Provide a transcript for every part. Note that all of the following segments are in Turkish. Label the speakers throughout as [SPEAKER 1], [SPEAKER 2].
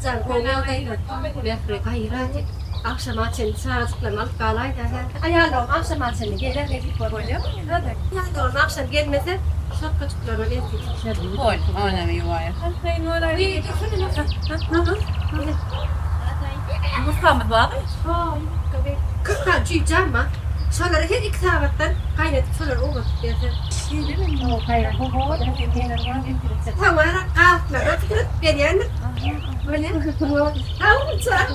[SPEAKER 1] Can konuya kayıyor. Bekle kayıra. Akşam açın saatlerle alıp kalaydı. Ayağım akşam açın gelir ne bir koyuyor. Hadi. Yani akşam gelmese şok çocuklar öyle yetişir.
[SPEAKER 2] Ol, oynamıyor var. Mutfağı mı var?
[SPEAKER 1] Kırk tane çiğcem mi? Şunları her iki saatten kaynatıp şunları olur diyorsun. Tamam, kalkma. Ötürüp veriyorsun. Böyle. Tamam, sonra.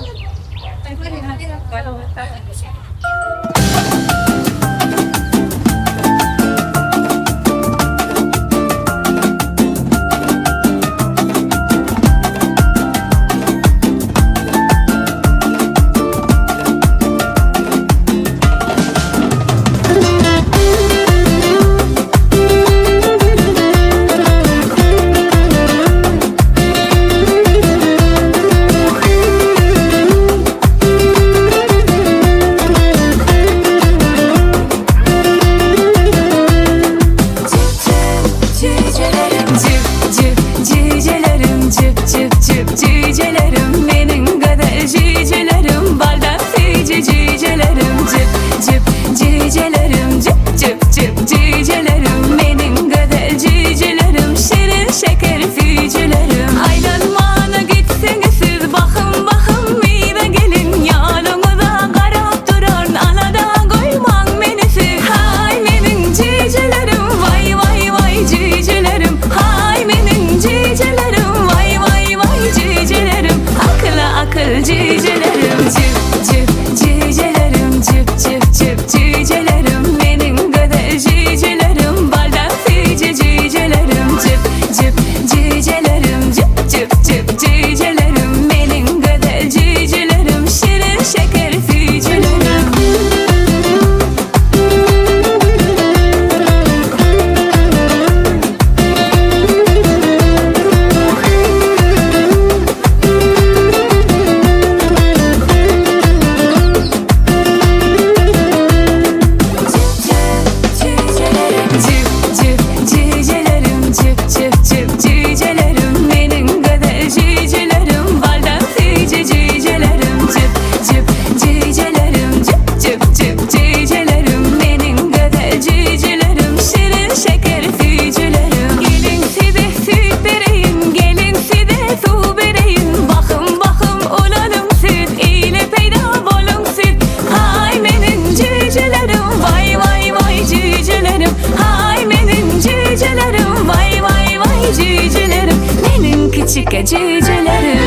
[SPEAKER 3] Cicelerim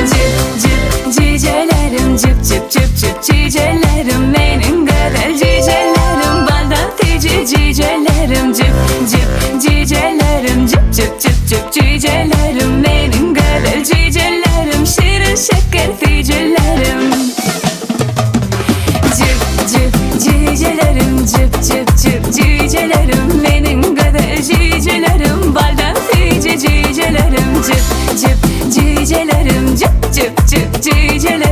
[SPEAKER 3] cip cip cicelerim cip cip cip cip cicelerim benim kadar cicelerim baldan tici cicelerim cip cip cicelerim cip cip cip cip cicelerim benim kadar cicelerim şirin şeker ticelerim cip cip cicelerim cip cip cip cicelerim benim kadar cicelerim baldan tici cicelerim cip cip cicelerim cip cip cip cicelerim